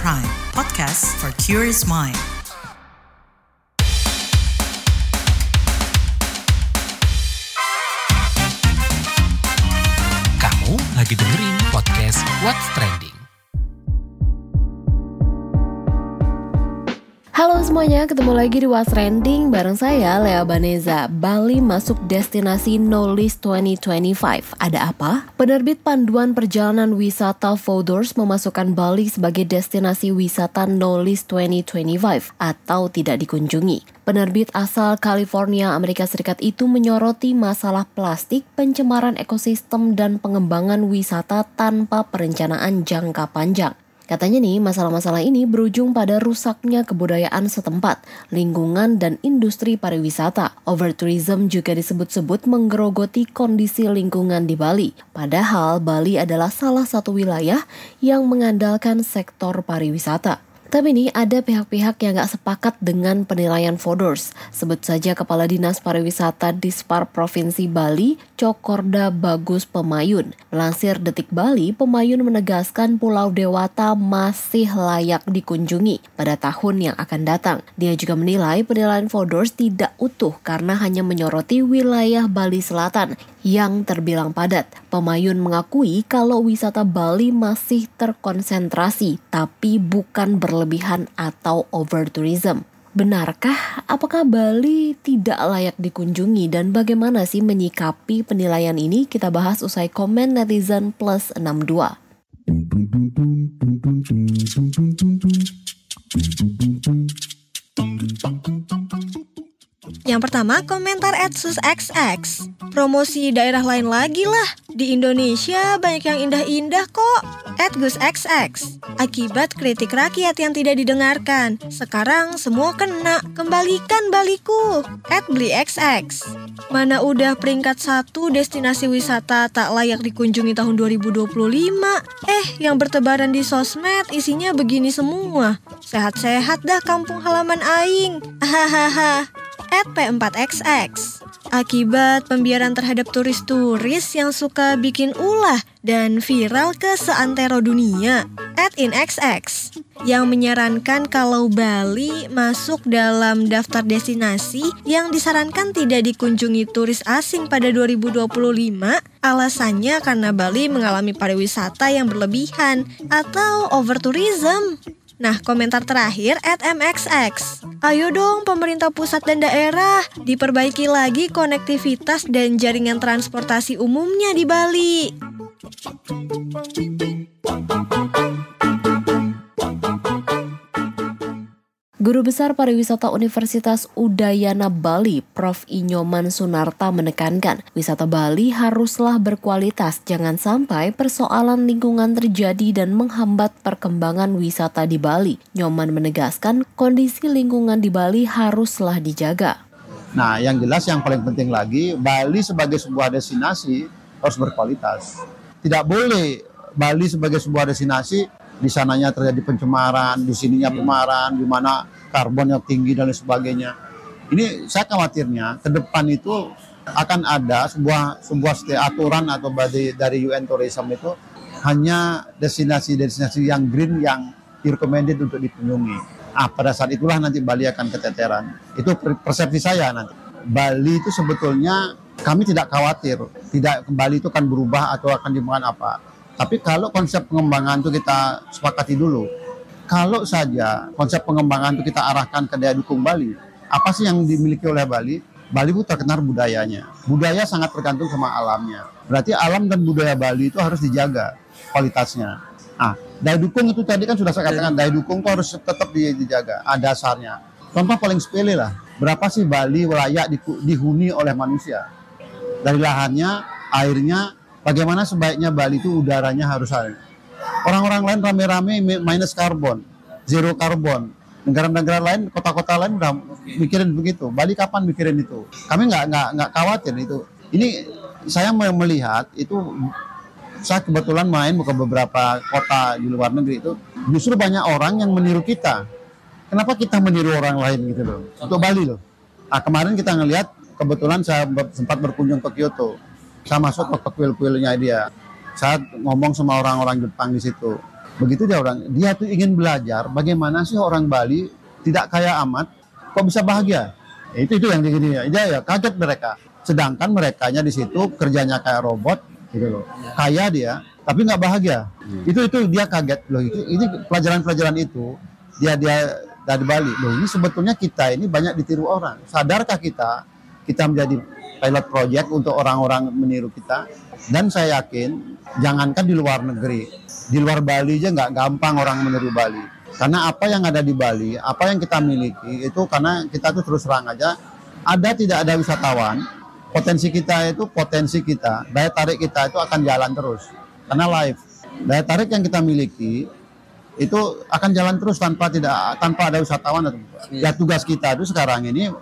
Prime, podcast for curious mind. Kamu lagi dengerin podcast What's Trending. Halo semuanya, ketemu lagi di What's Trending bareng saya, Lea Baneza. Bali masuk destinasi No List 2025. Ada apa? Penerbit panduan perjalanan wisata Vodors memasukkan Bali sebagai destinasi wisata No List 2025 atau tidak dikunjungi. Penerbit asal California, Amerika Serikat itu menyoroti masalah plastik, pencemaran ekosistem, dan pengembangan wisata tanpa perencanaan jangka panjang. Katanya nih, masalah-masalah ini berujung pada rusaknya kebudayaan setempat, lingkungan, dan industri pariwisata. Overtourism juga disebut-sebut menggerogoti kondisi lingkungan di Bali. Padahal Bali adalah salah satu wilayah yang mengandalkan sektor pariwisata. Tapi nih, ada pihak-pihak yang gak sepakat dengan penilaian Vodors. Sebut saja Kepala Dinas Pariwisata Dispar Provinsi Bali, Cokorda Bagus Pemayun. Melansir Detik Bali, Pemayun menegaskan Pulau Dewata masih layak dikunjungi pada tahun yang akan datang. Dia juga menilai penilaian Vodors tidak utuh karena hanya menyoroti wilayah Bali Selatan yang terbilang padat. Pemayun mengakui kalau wisata Bali masih terkonsentrasi, tapi bukan berlebihan atau overtourism. Benarkah? Apakah Bali tidak layak dikunjungi dan bagaimana sih menyikapi penilaian ini? Kita bahas usai komen netizen plus 62. Yang pertama, komentar @susxx. Promosi daerah lain lagi lah. Di Indonesia banyak yang indah-indah kok. @gusxx. Akibat kritik rakyat yang tidak didengarkan, sekarang semua kena. Kembalikan Baliku. @blixx. Mana udah peringkat 1 destinasi wisata tak layak dikunjungi tahun 2025. Yang bertebaran di sosmed isinya begini semua. Sehat-sehat dah kampung halaman aing. Hahaha. @p4xx. Akibat pembiaran terhadap turis-turis yang suka bikin ulah dan viral ke seantero dunia. @inxx. Yang menyarankan kalau Bali masuk dalam daftar destinasi yang disarankan tidak dikunjungi turis asing pada 2025. Alasannya karena Bali mengalami pariwisata yang berlebihan atau overtourism. Nah, komentar terakhir @mxx. Ayo dong pemerintah pusat dan daerah, diperbaiki lagi konektivitas dan jaringan transportasi umumnya di Bali. Guru Besar Pariwisata Universitas Udayana Bali, Prof. Inyoman Sunarta menekankan, wisata Bali haruslah berkualitas, jangan sampai persoalan lingkungan terjadi dan menghambat perkembangan wisata di Bali. Nyoman menegaskan, kondisi lingkungan di Bali haruslah dijaga. Nah, yang jelas yang paling penting lagi, Bali sebagai sebuah destinasi harus berkualitas. Tidak boleh Bali sebagai sebuah destinasi di sananya terjadi pencemaran, di sininya pencemaran, di mana karbonnya tinggi dan lain sebagainya. Ini saya khawatirnya ke depan itu akan ada sebuah aturan atau dari UN Tourism itu hanya destinasi-destinasi yang green yang recommended untuk dikunjungi. Pada saat itulah nanti Bali akan keteteran. Itu persepsi saya nanti. Bali itu sebetulnya kami tidak khawatir, Bali itu akan berubah atau akan dimakan apa. Tapi kalau konsep pengembangan itu kita sepakati dulu. Kalau saja konsep pengembangan itu kita arahkan ke daya dukung Bali, apa sih yang dimiliki oleh Bali? Bali itu terkenal budayanya. Budaya sangat tergantung sama alamnya. Berarti alam dan budaya Bali itu harus dijaga kualitasnya. Daya dukung itu tadi kan sudah saya katakan, daya dukung itu harus tetap dijaga. Dasarnya. Contoh paling sepele lah. Berapa sih Bali layak dihuni oleh manusia? Dari lahannya, airnya, bagaimana sebaiknya Bali itu udaranya harus ada. Orang-orang lain rame-rame minus karbon, zero karbon. Negara-negara lain, kota-kota lain udah mikirin begitu. Bali kapan mikirin itu? Kami nggak khawatir itu. Ini saya melihat itu. Saya kebetulan main ke beberapa kota di luar negeri itu. Justru banyak orang yang meniru kita. Kenapa kita meniru orang lain gitu loh? Untuk Bali loh. Kemarin kita ngelihat, kebetulan saya sempat berkunjung ke Kyoto. Saya masuk ke kuil-kuilnya dia. Saya ngomong sama orang-orang Jepang di situ. Begitu dia tuh ingin belajar bagaimana sih orang Bali tidak kaya amat kok bisa bahagia. Itu yang gini ya kaget mereka. Sedangkan merekanya di situ kerjanya kayak robot gitu loh. Kaya dia tapi nggak bahagia. Itu dia kaget loh. Ini pelajaran-pelajaran itu dia dari Bali. Loh, ini sebetulnya kita ini banyak ditiru orang. Sadarkah kita menjadi pilot project untuk orang-orang meniru kita? Dan saya yakin jangankan di luar negeri, di luar Bali aja nggak gampang orang meniru Bali. Karena apa yang ada di Bali, apa yang kita miliki itu karena kita tuh terus terang aja tidak ada wisatawan, potensi kita, daya tarik kita itu akan jalan terus. Karena live, daya tarik yang kita miliki itu akan jalan terus tanpa ada wisatawan. Ya tugas kita itu sekarang ini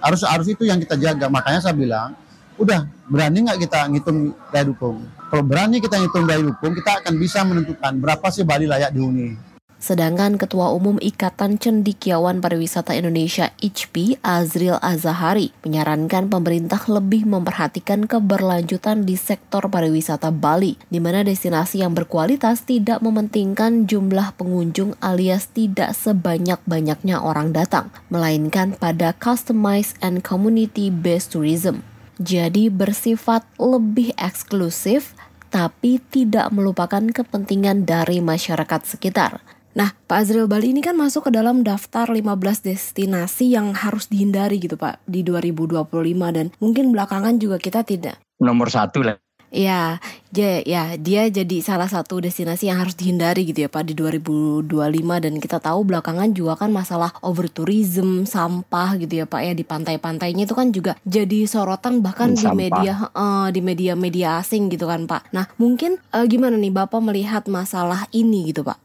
harus itu yang kita jaga. Makanya saya bilang, udah berani nggak kita ngitung daya dukung? Kalau berani kita ngitung daya dukung, kita akan bisa menentukan berapa sih Bali layak dihuni. Sedangkan Ketua Umum Ikatan Cendekiawan Pariwisata Indonesia ICPI, Azril Azahari, menyarankan pemerintah lebih memperhatikan keberlanjutan di sektor pariwisata Bali, di mana destinasi yang berkualitas tidak mementingkan jumlah pengunjung alias tidak sebanyak-banyaknya orang datang, melainkan pada customized and community-based tourism. Jadi bersifat lebih eksklusif, tapi tidak melupakan kepentingan dari masyarakat sekitar. Nah, Pak Azril, Bali ini kan masuk ke dalam daftar 15 destinasi yang harus dihindari gitu Pak, di 2025 dan mungkin belakangan juga kita tidak. Nomor 1 lah. Ya, dia jadi salah satu destinasi yang harus dihindari gitu ya Pak di 2025 dan kita tahu belakangan juga kan masalah overtourism, sampah gitu ya Pak ya di pantai-pantainya itu kan juga jadi sorotan bahkan di media asing gitu kan Pak. Nah, mungkin gimana nih Bapak melihat masalah ini gitu Pak?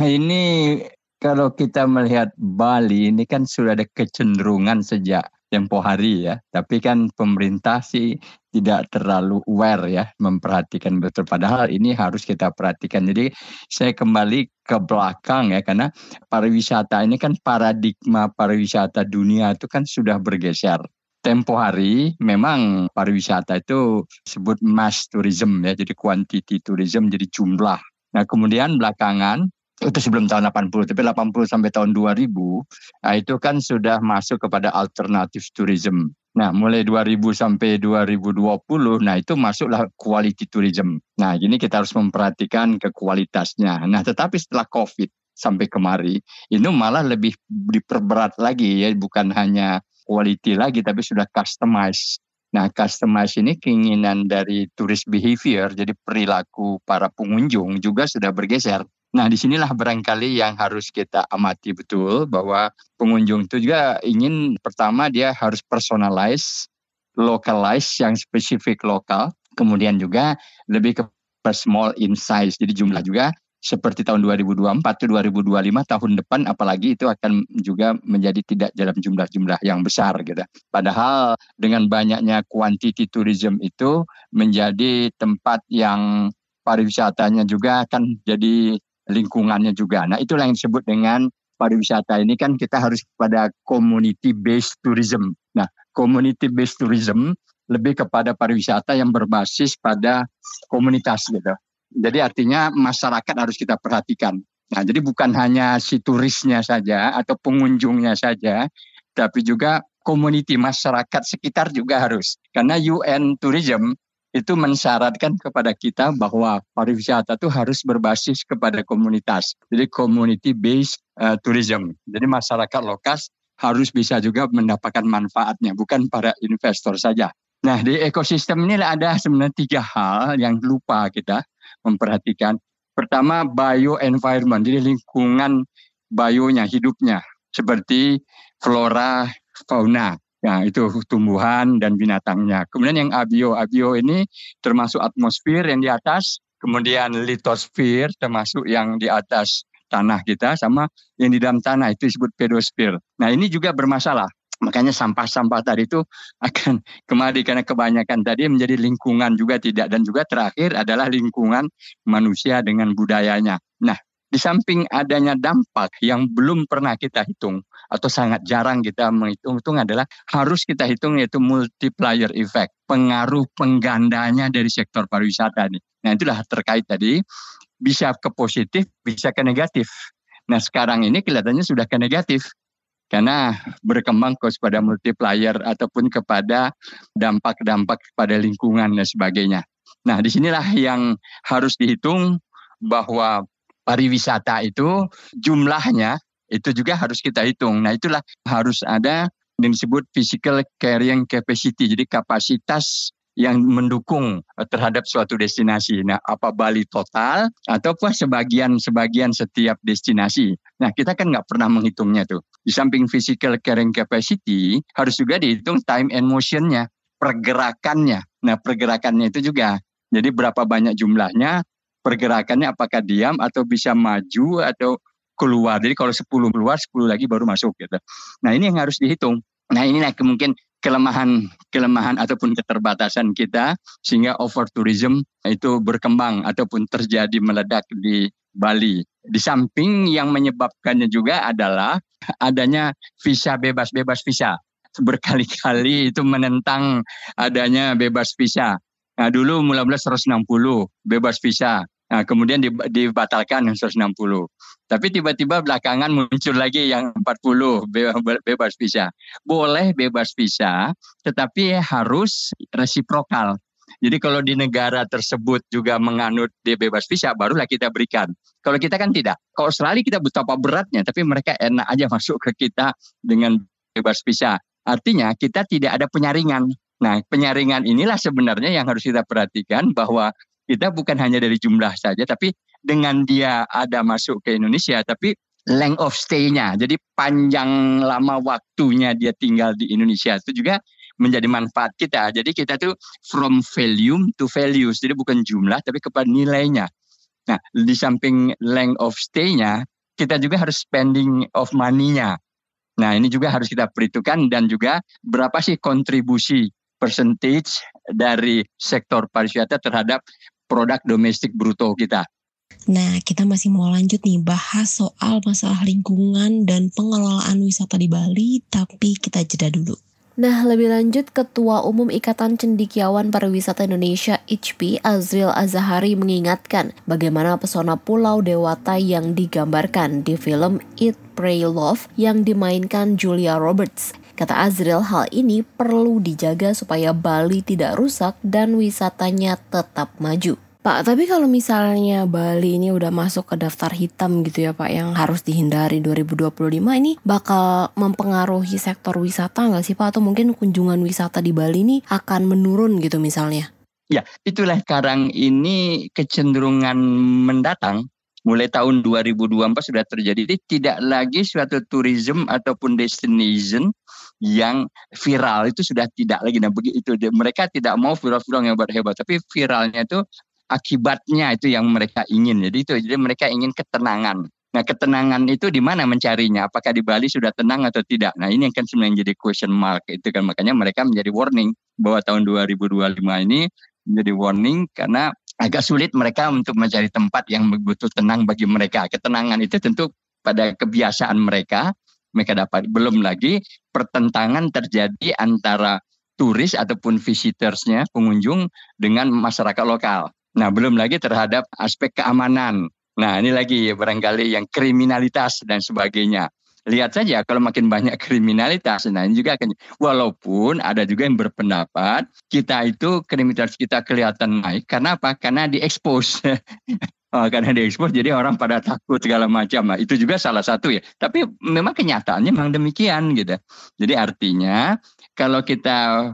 Ini kalau kita melihat Bali ini kan sudah ada kecenderungan sejak tempo hari ya, tapi kan pemerintah sih tidak terlalu aware ya, memperhatikan betul. Padahal ini harus kita perhatikan. Jadi saya kembali ke belakang ya, karena pariwisata ini kan paradigma pariwisata dunia itu kan sudah bergeser. Tempo hari memang pariwisata itu disebut mass tourism ya, jadi quantity tourism, jadi jumlah. Nah kemudian belakangan, itu sebelum tahun 80, tapi 80 sampai tahun 2000, nah itu kan sudah masuk kepada alternatif tourism. Nah mulai 2000 sampai 2020, nah itu masuklah quality tourism. Nah ini kita harus memperhatikan ke kualitasnya. Nah tetapi setelah COVID sampai kemari, ini malah lebih diperberat lagi ya, bukan hanya quality lagi, tapi sudah customize. Nah, customize ini keinginan dari tourist behavior, jadi perilaku para pengunjung juga sudah bergeser. Nah, disinilah barangkali yang harus kita amati betul, bahwa pengunjung itu juga ingin, pertama dia harus personalize, localize yang spesifik lokal, kemudian juga lebih ke small in size, jadi jumlah juga seperti tahun 2024 ke 2025 tahun depan, apalagi itu akan juga menjadi tidak dalam jumlah-jumlah yang besar gitu. Padahal dengan banyaknya quantity tourism itu menjadi tempat yang pariwisatanya juga akan jadi lingkungannya juga. Nah itulah yang disebut dengan pariwisata ini kan kita harus pada community based tourism. Nah community based tourism lebih kepada pariwisata yang berbasis pada komunitas gitu. Jadi artinya masyarakat harus kita perhatikan. Nah, jadi bukan hanya si turisnya saja atau pengunjungnya saja, tapi juga community masyarakat sekitar juga harus. Karena UN Tourism itu mensyaratkan kepada kita bahwa pariwisata itu harus berbasis kepada komunitas. Jadi community based tourism. Jadi masyarakat lokal harus bisa juga mendapatkan manfaatnya, bukan para investor saja. Nah, di ekosistem ini ada sebenarnya 3 hal yang lupa kita memperhatikan. Pertama, bio-environment, jadi lingkungan bionya, hidupnya, seperti flora, fauna, ya itu tumbuhan dan binatangnya. Kemudian yang abio ini termasuk atmosfer yang di atas, kemudian litosfer termasuk yang di atas tanah kita, sama yang di dalam tanah itu disebut pedosfer. Nah ini juga bermasalah. Makanya sampah-sampah tadi itu akan kemari karena kebanyakan tadi menjadi lingkungan juga tidak. Dan juga terakhir adalah lingkungan manusia dengan budayanya. Nah, di samping adanya dampak yang belum pernah kita hitung atau sangat jarang kita menghitung adalah harus kita hitung, yaitu multiplier effect, pengaruh penggandanya dari sektor pariwisata ini. Nah, itulah terkait tadi bisa ke positif, bisa ke negatif. Nah sekarang ini kelihatannya sudah ke negatif. Karena berkembang kepada multiplier ataupun kepada dampak-dampak kepada lingkungan dan sebagainya. Nah disinilah yang harus dihitung bahwa pariwisata itu jumlahnya itu juga harus kita hitung. Nah itulah harus ada yang disebut physical carrying capacity. Jadi kapasitas yang mendukung terhadap suatu destinasi. Nah, apa Bali total atau sebagian setiap destinasi. Nah, kita kan nggak pernah menghitungnya tuh. Di samping physical carrying capacity, harus juga dihitung time and motion-nya, pergerakannya. Nah, pergerakannya itu juga. Jadi berapa banyak jumlahnya, pergerakannya apakah diam atau bisa maju atau keluar. Jadi kalau 10 keluar, 10 lagi baru masuk gitu. Nah, ini yang harus dihitung. Nah, inilah mungkin kelemahan ataupun keterbatasan kita sehingga over tourism itu berkembang ataupun terjadi meledak di Bali. Di samping yang menyebabkannya juga adalah adanya visa bebas visa. Berkali-kali itu menentang adanya bebas visa. Nah, dulu mula-mula 160 bebas visa. Nah, kemudian dibatalkan 160. Tapi tiba-tiba belakangan muncul lagi yang 40 bebas visa. Boleh bebas visa, tetapi harus resiprokal. Jadi kalau di negara tersebut juga menganut dia bebas visa, barulah kita berikan. Kalau kita kan tidak. Kalau Australia kita betapa beratnya, tapi mereka enak aja masuk ke kita dengan bebas visa. Artinya kita tidak ada penyaringan. Nah, penyaringan inilah sebenarnya yang harus kita perhatikan bahwa kita bukan hanya dari jumlah saja, tapi dengan dia ada masuk ke Indonesia, tapi length of stay-nya. Jadi panjang lama waktunya dia tinggal di Indonesia itu juga menjadi manfaat kita. Jadi kita tuh from volume to values. Jadi bukan jumlah, tapi kepada nilainya. Nah, di samping length of stay-nya, kita juga harus spending of money-nya. Nah, ini juga harus kita perhitungkan dan juga berapa sih kontribusi percentage dari sektor pariwisata terhadap produk domestik bruto kita. Nah, kita masih mau lanjut nih bahas soal masalah lingkungan dan pengelolaan wisata di Bali, tapi kita jeda dulu. Nah, lebih lanjut, Ketua Umum Ikatan Cendekiawan Pariwisata Indonesia ICPI, Azril Azahari mengingatkan bagaimana pesona Pulau Dewata yang digambarkan di film Eat, Pray, Love yang dimainkan Julia Roberts. Kata Azril, hal ini perlu dijaga supaya Bali tidak rusak dan wisatanya tetap maju. Pak, tapi kalau misalnya Bali ini udah masuk ke daftar hitam gitu ya Pak, yang harus dihindari 2025, ini bakal mempengaruhi sektor wisata nggak sih Pak? Atau mungkin kunjungan wisata di Bali ini akan menurun gitu misalnya? Ya, itulah sekarang ini kecenderungan mendatang. Mulai tahun 2024 sudah terjadi. Jadi tidak lagi suatu tourism ataupun destination yang viral itu sudah tidak lagi. Nah begitu, mereka tidak mau viral-viral yang hebat-hebat, tapi viralnya itu akibatnya itu yang mereka ingin. Jadi mereka ingin ketenangan. Nah ketenangan itu di mana mencarinya? Apakah di Bali sudah tenang atau tidak? Nah ini kan sebenarnya jadi question mark. Itu kan makanya mereka menjadi warning bahwa tahun 2025 ini menjadi warning karena agak sulit mereka untuk mencari tempat yang betul tenang bagi mereka. Ketenangan itu tentu pada kebiasaan mereka dapat. Belum lagi pertentangan terjadi antara turis ataupun visitorsnya, pengunjung dengan masyarakat lokal. Nah, belum lagi terhadap aspek keamanan. Nah, ini lagi barangkali yang kriminalitas dan sebagainya. Lihat saja kalau makin banyak kriminalitas, nah ini juga akan, walaupun ada juga yang berpendapat kita itu kriminalitas kita kelihatan naik karena apa? Karena diekspos. Karena diekspos jadi orang pada takut segala macam. Nah, itu juga salah satu ya. Tapi memang kenyataannya memang demikian gitu. Jadi artinya kalau kita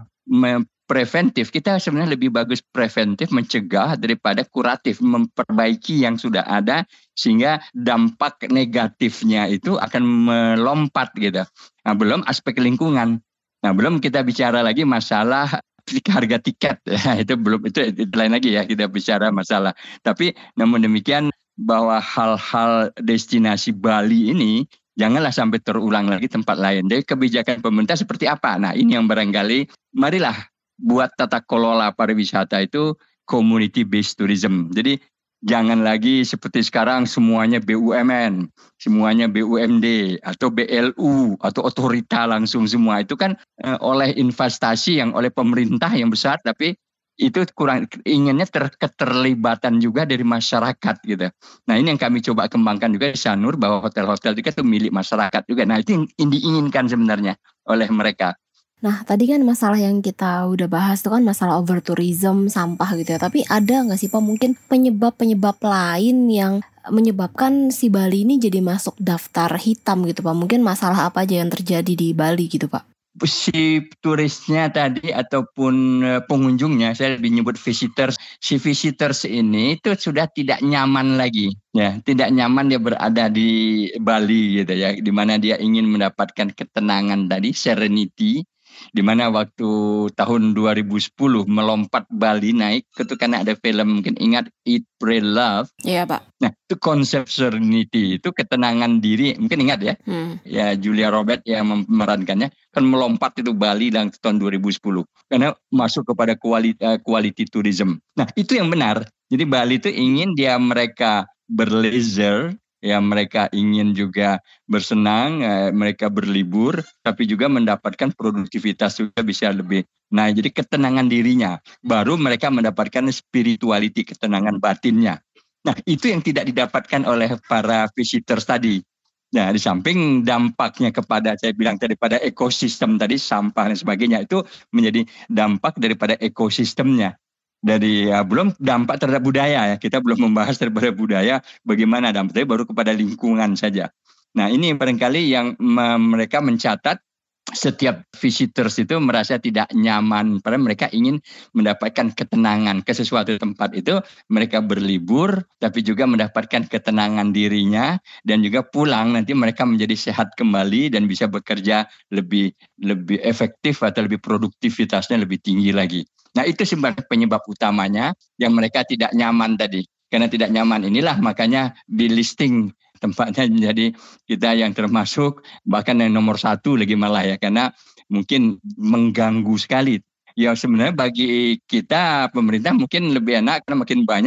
preventif, kita sebenarnya lebih bagus preventif, mencegah daripada kuratif, memperbaiki yang sudah ada sehingga dampak negatifnya itu akan melompat gitu. Nah, belum aspek lingkungan. Nah, belum kita bicara lagi masalah harga tiket. Ya, itu belum, itu lain lagi ya kita bicara masalah. Tapi namun demikian bahwa hal-hal destinasi Bali ini janganlah sampai terulang lagi tempat lain. Jadi kebijakan pemerintah seperti apa? Nah, ini yang barangkali marilah buat tata kelola pariwisata itu community based tourism. Jadi jangan lagi seperti sekarang semuanya BUMN, semuanya BUMD atau BLU atau otorita langsung semua. Itu kan oleh investasi yang oleh pemerintah yang besar, tapi itu kurang, inginnya keterlibatan juga dari masyarakat gitu. Nah ini yang kami coba kembangkan juga di Sanur, bahwa hotel-hotel itu milik masyarakat juga. Nah itu yang diinginkan sebenarnya oleh mereka. Nah, tadi kan masalah yang kita udah bahas itu kan masalah overtourism, sampah gitu ya. Tapi ada nggak sih Pak mungkin penyebab-penyebab lain yang menyebabkan si Bali ini jadi masuk daftar hitam gitu Pak? Mungkin masalah apa aja yang terjadi di Bali gitu Pak? Si turisnya tadi ataupun pengunjungnya, saya lebih nyebut visitors. Si visitors ini itu sudah tidak nyaman lagi, ya, tidak nyaman dia berada di Bali gitu ya, di mana dia ingin mendapatkan ketenangan tadi, serenity. Di mana waktu tahun 2010 melompat Bali naik, itu karena ada film mungkin ingat Eat, Pray, Love. Iya Pak. Nah itu konsep serenity, itu ketenangan diri, mungkin ingat ya. Ya Julia Robert yang memerankannya kan melompat itu Bali dalam tahun 2010 karena masuk kepada quality tourism. Nah itu yang benar. Jadi Bali itu ingin mereka berleisure, ya mereka ingin juga bersenang, mereka berlibur, tapi juga mendapatkan produktivitas juga bisa lebih. Nah jadi ketenangan dirinya, baru mereka mendapatkan spirituality, ketenangan batinnya. Nah itu yang tidak didapatkan oleh para visitors tadi. Nah di samping dampaknya kepada, saya bilang tadi, pada ekosistem tadi, sampah dan sebagainya, itu menjadi dampak daripada ekosistemnya. Dari belum dampak terhadap budaya ya, kita belum membahas terhadap budaya bagaimana dampaknya, baru kepada lingkungan saja. Nah ini barangkali yang mereka mencatat setiap visitors itu merasa tidak nyaman, padahal mereka ingin mendapatkan ketenangan ke sesuatu tempat itu. Mereka berlibur tapi juga mendapatkan ketenangan dirinya, dan juga pulang nanti mereka menjadi sehat kembali dan bisa bekerja lebih efektif atau lebih produktivitasnya lebih tinggi lagi. Nah itu sebenarnya penyebab utamanya yang mereka tidak nyaman tadi. Karena tidak nyaman inilah makanya di listing tempatnya menjadi kita yang termasuk, bahkan yang nomor 1 lagi malah ya, karena mungkin mengganggu sekali. Ya sebenarnya bagi kita pemerintah mungkin lebih enak karena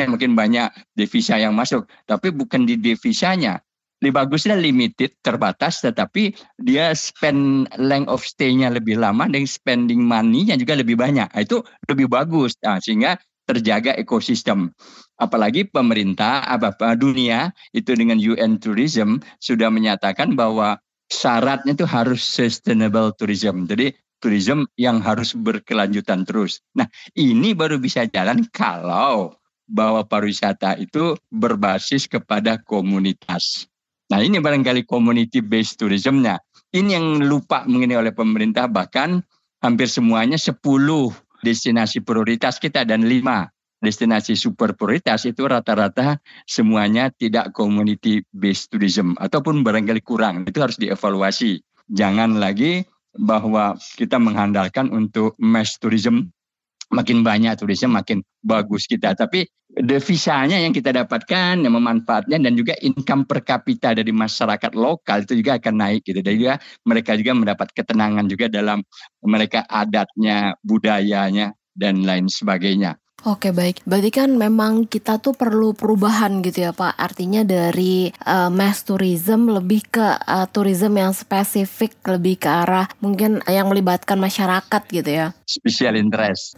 makin banyak devisa yang masuk, tapi bukan di devisanya. Lebih bagusnya limited, terbatas, tetapi dia spend length of stay-nya lebih lama dan spending money-nya juga lebih banyak. Itu lebih bagus, sehingga terjaga ekosistem. Apalagi pemerintah, dunia itu dengan UN Tourism sudah menyatakan bahwa syaratnya itu harus sustainable tourism. Jadi tourism yang harus berkelanjutan terus. Nah ini baru bisa jalan kalau bahwa pariwisata itu berbasis kepada komunitas. Nah ini barangkali community based tourism-nya. Ini yang lupa mengenai oleh pemerintah, bahkan hampir semuanya 10 destinasi prioritas kita dan 5 destinasi super prioritas itu rata-rata semuanya tidak community based tourism ataupun barangkali kurang. Itu harus dievaluasi. Jangan lagi bahwa kita mengandalkan untuk mass tourism. Makin banyak turisnya makin bagus kita. Tapi devisanya yang kita dapatkan, yang memanfaatnya, dan juga income per kapita dari masyarakat lokal itu juga akan naik gitu. Dan juga mereka juga mendapat ketenangan juga dalam mereka adatnya, budayanya, dan lain sebagainya. Oke baik, berarti kan memang kita tuh perlu perubahan gitu ya Pak. Artinya dari mass tourism lebih ke tourism yang spesifik, lebih ke arah mungkin yang melibatkan masyarakat gitu ya. Special interest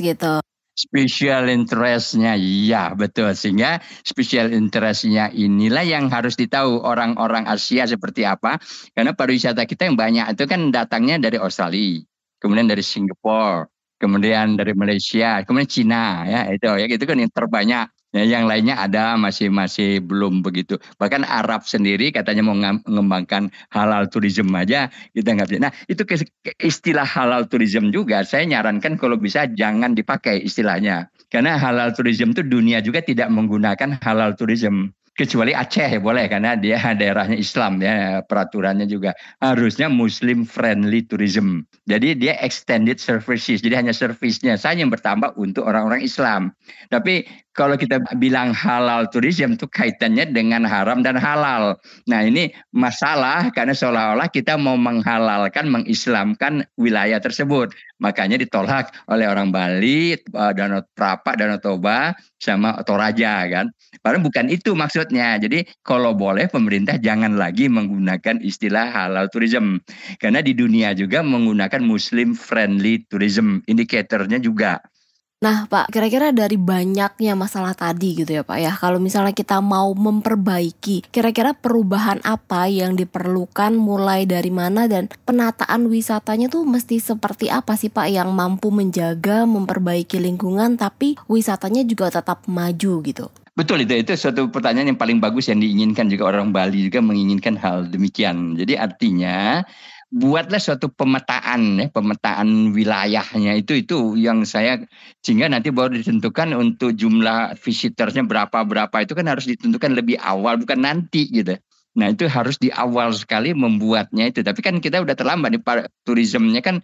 gitu. Special interest-nya, iya betul. Sehingga special interest-nya inilah yang harus ditahu orang-orang Asia seperti apa. Karena pariwisata kita yang banyak itu kan datangnya dari Australia, kemudian dari Singapura, kemudian dari Malaysia, kemudian Cina, ya itu kan yang terbanyak. Ya, yang lainnya ada masih belum begitu. Bahkan Arab sendiri katanya mau mengembangkan halal tourism aja, kita nggak bisa. Nah itu istilah halal tourism juga saya nyarankan kalau bisa jangan dipakai istilahnya. Karena halal tourism itu dunia juga tidak menggunakan halal tourism. Kecuali Aceh ya boleh karena dia daerahnya Islam ya, peraturannya juga harusnya Muslim friendly tourism. Jadi dia extended services, jadi hanya servisnya saja yang bertambah untuk orang-orang Islam. Tapi kalau kita bilang halal tourism itu kaitannya dengan haram dan halal. Nah ini masalah karena seolah-olah kita mau menghalalkan, mengislamkan wilayah tersebut. Makanya ditolak oleh orang Bali, Danau Prapat, Danau Toba, sama Toraja kan. Padahal bukan itu maksudnya. Jadi kalau boleh pemerintah jangan lagi menggunakan istilah halal tourism. Karena di dunia juga menggunakan Muslim friendly tourism. Indikatornya juga. Nah Pak, kira-kira dari banyaknya masalah tadi gitu ya Pak ya, kalau misalnya kita mau memperbaiki, kira-kira perubahan apa yang diperlukan, mulai dari mana, dan penataan wisatanya tuh mesti seperti apa sih Pak yang mampu menjaga, memperbaiki lingkungan tapi wisatanya juga tetap maju gitu? Betul, itu suatu pertanyaan yang paling bagus yang diinginkan juga orang Bali juga menginginkan hal demikian. Jadi artinya buatlah suatu pemetaan wilayahnya itu yang saya, sehingga nanti baru ditentukan untuk jumlah visitorsnya berapa itu kan harus ditentukan lebih awal, bukan nanti gitu. Nah itu harus di awal sekali membuatnya itu. Tapi kan kita udah terlambat nih, turismenya kan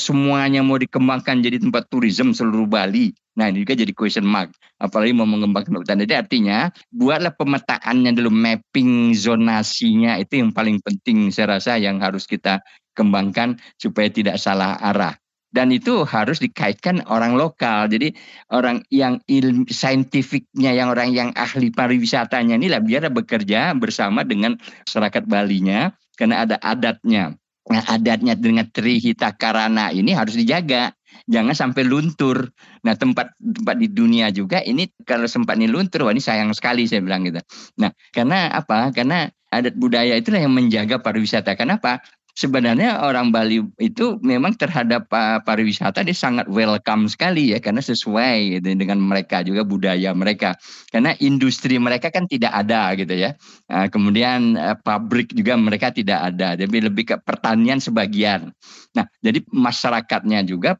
semuanya mau dikembangkan jadi tempat turisme seluruh Bali. Nah ini juga jadi question mark. Apalagi mau mengembangkan hutan. Jadi artinya buatlah pemetaannya dulu, mapping zonasinya itu yang paling penting saya rasa yang harus kita kembangkan supaya tidak salah arah. Dan itu harus dikaitkan orang lokal. Jadi orang yang saintifiknya, orang yang ahli pariwisatanya inilah biar bekerja bersama dengan masyarakat Balinya, karena ada adatnya. Nah adatnya dengan Trihita Karana ini harus dijaga. Jangan sampai luntur. Nah tempat di dunia juga ini kalau sempat ini luntur, wah ini sayang sekali saya bilang gitu. Nah karena apa? Karena adat budaya itulah yang menjaga pariwisata. Kenapa? Sebenarnya orang Bali itu memang terhadap pariwisata dia sangat welcome sekali ya, karena sesuai gitu, dengan mereka juga budaya mereka. Karena industri mereka kan tidak ada gitu ya. Kemudian pabrik juga mereka tidak ada, jadi lebih ke pertanian sebagian. Nah, jadi masyarakatnya juga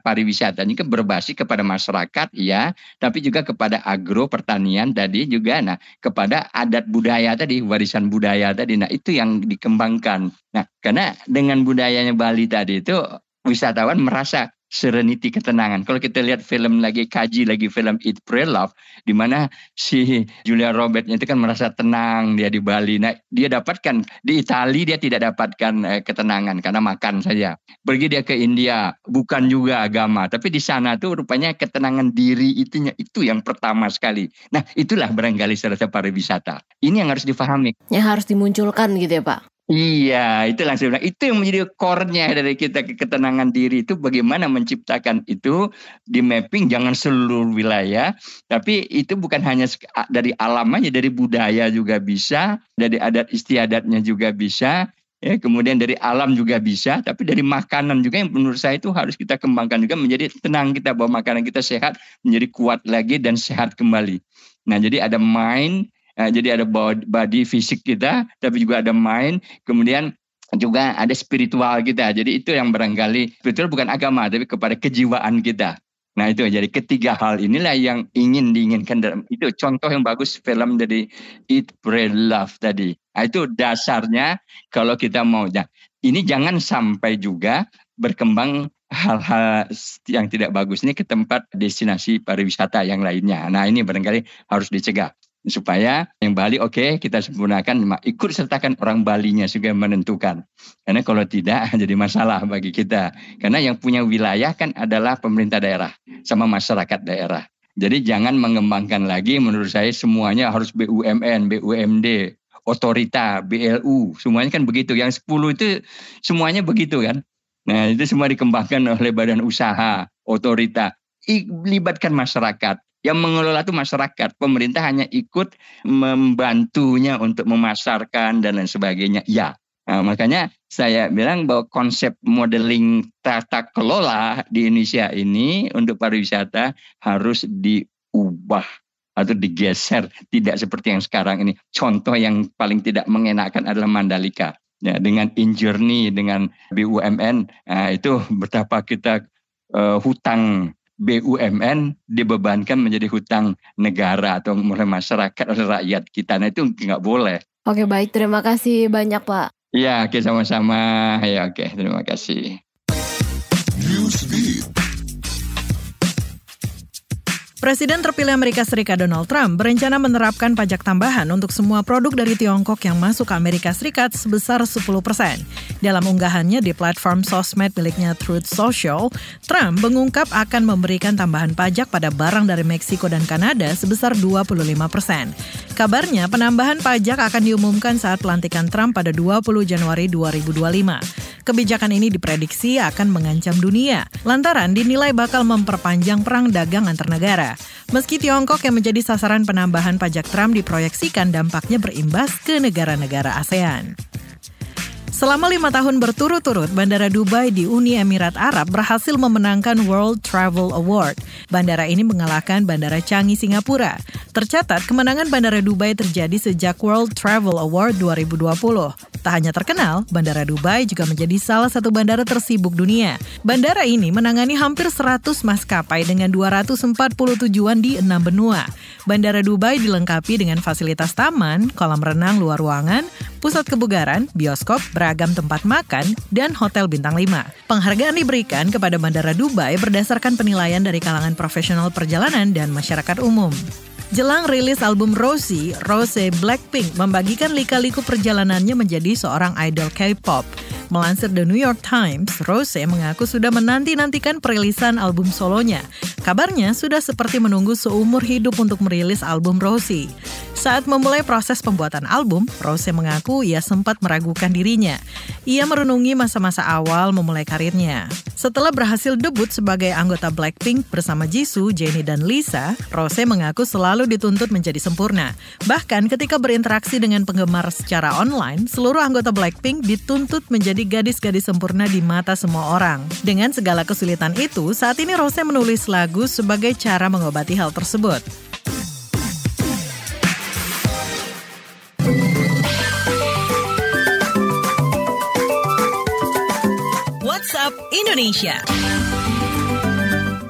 pariwisatanya kan berbasis kepada masyarakat ya, tapi juga kepada agro pertanian tadi juga. Nah, kepada adat budaya tadi, warisan budaya tadi. Nah, itu yang dikembangkan. Nah, karena dengan budayanya Bali tadi itu wisatawan merasa serenity, ketenangan. Kalau kita lihat film film Eat Pray Love, di mana si Julia Roberts itu kan merasa tenang dia di Bali. Nah, dia dapatkan di Italia, dia tidak dapatkan ketenangan karena makan saja. Pergi dia ke India, bukan juga agama, tapi di sana tuh rupanya ketenangan diri itu yang pertama sekali. Nah, itulah barangkali serasa pariwisata. Ini yang harus difahami. Yang harus dimunculkan gitu ya Pak. Iya, itu langsung bilang. Itu yang menjadi core-nya dari kita, ketenangan diri itu bagaimana menciptakan itu di mapping, jangan seluruh wilayah, tapi itu bukan hanya dari alam aja, dari budaya juga bisa, dari adat istiadatnya juga bisa, ya, kemudian dari alam juga bisa, tapi dari makanan juga yang menurut saya itu harus kita kembangkan juga menjadi tenang kita, bahwa makanan kita sehat, menjadi kuat lagi dan sehat kembali. Nah, jadi ada mind. Jadi ada body fisik kita, tapi juga ada mind, kemudian juga ada spiritual kita. Jadi itu yang barangkali spiritual bukan agama, tapi kepada kejiwaan kita. Nah itu jadi ketiga hal inilah yang diinginkan dalam itu. Contoh yang bagus film dari Eat, Pray, Love tadi. Nah, itu dasarnya kalau kita mau. Nah, ini jangan sampai juga berkembang hal-hal yang tidak bagus ini ke tempat destinasi pariwisata yang lainnya. Nah ini barangkali harus dicegah. Supaya yang Bali kita sempurnakan, ikut sertakan orang Balinya juga menentukan. Karena kalau tidak jadi masalah bagi kita. Karena yang punya wilayah kan adalah pemerintah daerah sama masyarakat daerah. Jadi jangan mengembangkan lagi, menurut saya semuanya harus BUMN, BUMD, otorita, BLU, semuanya kan begitu. Yang 10 itu semuanya begitu kan. Nah itu semua dikembangkan oleh badan usaha, otorita. Libatkan masyarakat. Yang mengelola itu masyarakat, pemerintah hanya ikut membantunya untuk memasarkan dan lain sebagainya. Ya, nah, makanya saya bilang bahwa konsep modeling tata kelola di Indonesia ini untuk pariwisata harus diubah atau digeser, tidak seperti yang sekarang ini. Contoh yang paling tidak mengenakan adalah Mandalika. Ya, dengan InJourney, dengan BUMN, itu betapa kita hutang BUMN dibebankan menjadi hutang negara atau oleh masyarakat, oleh rakyat kita. Nah itu nggak boleh. Oke, baik, terima kasih banyak Pak. Ya, sama-sama. Ya, terima kasih. Presiden terpilih Amerika Serikat Donald Trump berencana menerapkan pajak tambahan untuk semua produk dari Tiongkok yang masuk ke Amerika Serikat sebesar 10%. Dalam unggahannya di platform sosmed miliknya Truth Social, Trump mengungkap akan memberikan tambahan pajak pada barang dari Meksiko dan Kanada sebesar 25%. Kabarnya penambahan pajak akan diumumkan saat pelantikan Trump pada 20 Januari 2025. Kebijakan ini diprediksi akan mengancam dunia, lantaran dinilai bakal memperpanjang perang dagang antar negara. Meski Tiongkok yang menjadi sasaran penambahan pajak Trump diproyeksikan dampaknya berimbas ke negara-negara ASEAN. Selama 5 tahun berturut-turut, Bandara Dubai di Uni Emirat Arab berhasil memenangkan World Travel Award. Bandara ini mengalahkan Bandara Changi, Singapura. Tercatat, kemenangan Bandara Dubai terjadi sejak World Travel Award 2020. Tak hanya terkenal, Bandara Dubai juga menjadi salah satu bandara tersibuk dunia. Bandara ini menangani hampir 100 maskapai dengan 240 tujuan di 6 benua. Bandara Dubai dilengkapi dengan fasilitas taman, kolam renang luar ruangan, pusat kebugaran, bioskop, beragam tempat makan, dan hotel bintang 5. Penghargaan diberikan kepada Bandara Dubai berdasarkan penilaian dari kalangan profesional perjalanan dan masyarakat umum. Jelang rilis album Rose Blackpink membagikan lika-liku perjalanannya menjadi seorang idol K-pop. Melansir The New York Times, Rose mengaku sudah menanti-nantikan perilisan album solonya. Kabarnya sudah seperti menunggu seumur hidup untuk merilis album Rose. Saat memulai proses pembuatan album, Rose mengaku ia sempat meragukan dirinya. Ia merenungi masa-masa awal memulai karirnya. Setelah berhasil debut sebagai anggota Blackpink bersama Jisoo, Jennie, dan Lisa, Rose mengaku selalu dituntut menjadi sempurna. Bahkan ketika berinteraksi dengan penggemar secara online, seluruh anggota Blackpink dituntut menjadi gadis-gadis sempurna di mata semua orang. Dengan segala kesulitan itu, saat ini Rose menulis lagu sebagai cara mengobati hal tersebut. WhatsApp Indonesia.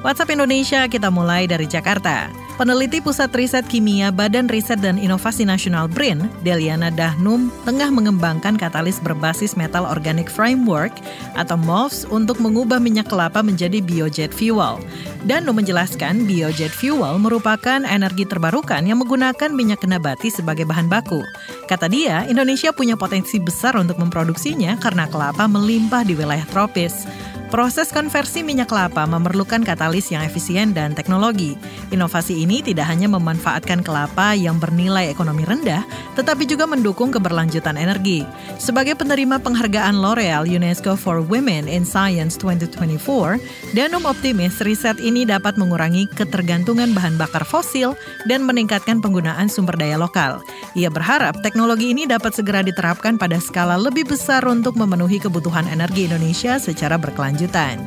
WhatsApp Indonesia, kita mulai dari Jakarta. Peneliti Pusat Riset Kimia Badan Riset dan Inovasi Nasional BRIN, Deliana Dahnum, tengah mengembangkan katalis berbasis Metal Organic Framework atau MOFs untuk mengubah minyak kelapa menjadi biojet fuel. Dahnum menjelaskan biojet fuel merupakan energi terbarukan yang menggunakan minyak nabati sebagai bahan baku. Kata dia, Indonesia punya potensi besar untuk memproduksinya karena kelapa melimpah di wilayah tropis. Proses konversi minyak kelapa memerlukan katalis yang efisien dan teknologi. Inovasi ini tidak hanya memanfaatkan kelapa yang bernilai ekonomi rendah, tetapi juga mendukung keberlanjutan energi. Sebagai penerima penghargaan L'Oreal UNESCO for Women in Science 2024, Dahnum optimis riset ini dapat mengurangi ketergantungan bahan bakar fosil dan meningkatkan penggunaan sumber daya lokal. Ia berharap teknologi ini dapat segera diterapkan pada skala lebih besar untuk memenuhi kebutuhan energi Indonesia secara berkelanjutan.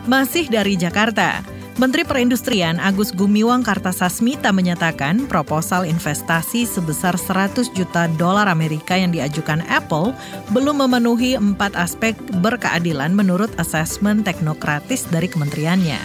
Masih dari Jakarta, Menteri Perindustrian Agus Gumiwang Kartasasmita menyatakan proposal investasi sebesar $100 juta Amerika yang diajukan Apple belum memenuhi 4 aspek berkeadilan menurut asesmen teknokratis dari kementeriannya.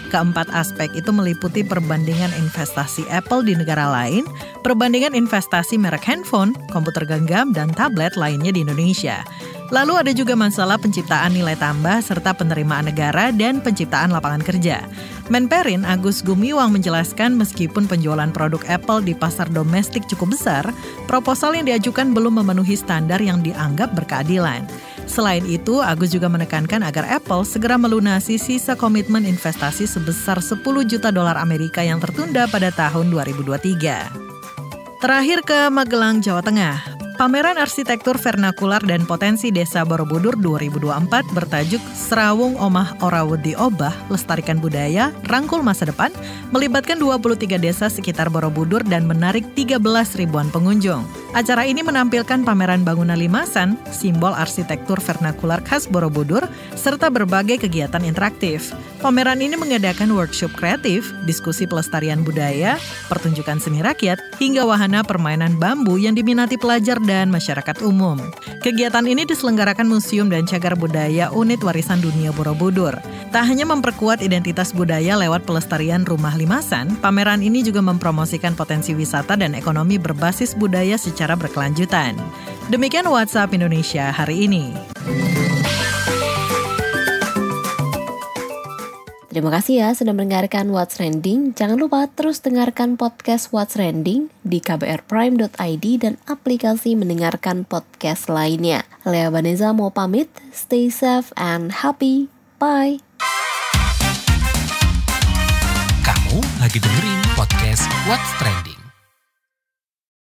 Keempat aspek itu meliputi perbandingan investasi Apple di negara lain, perbandingan investasi merek handphone, komputer genggam, dan tablet lainnya di Indonesia. Lalu ada juga masalah penciptaan nilai tambah serta penerimaan negara dan penciptaan lapangan kerja. Menperin Agus Gumiwang menjelaskan meskipun penjualan produk Apple di pasar domestik cukup besar, proposal yang diajukan belum memenuhi standar yang dianggap berkeadilan. Selain itu, Agus juga menekankan agar Apple segera melunasi sisa komitmen investasi sebesar $10 juta Amerika yang tertunda pada tahun 2023. Terakhir ke Magelang, Jawa Tengah. Pameran Arsitektur Vernakular dan Potensi Desa Borobudur 2024 bertajuk Serawung Omah Orawudi Obah, Lestarikan Budaya, Rangkul Masa Depan, melibatkan 23 desa sekitar Borobudur dan menarik 13 ribuan pengunjung. Acara ini menampilkan pameran bangunan limasan, simbol arsitektur vernakular khas Borobudur, serta berbagai kegiatan interaktif. Pameran ini mengadakan workshop kreatif, diskusi pelestarian budaya, pertunjukan seni rakyat, hingga wahana permainan bambu yang diminati pelajar dan masyarakat umum. Kegiatan ini diselenggarakan Museum dan Cagar Budaya Unit Warisan Dunia Borobudur. Tak hanya memperkuat identitas budaya lewat pelestarian rumah limasan, pameran ini juga mempromosikan potensi wisata dan ekonomi berbasis budaya secara berkelanjutan. Demikian WhatsApp Indonesia hari ini. Terima kasih ya sudah mendengarkan What's Trending. Jangan lupa terus dengarkan podcast What's Trending di kbrprime.id dan aplikasi mendengarkan podcast lainnya. Lea Baneza mau pamit, stay safe and happy. Bye. Kamu lagi dengerin podcast What's Trending.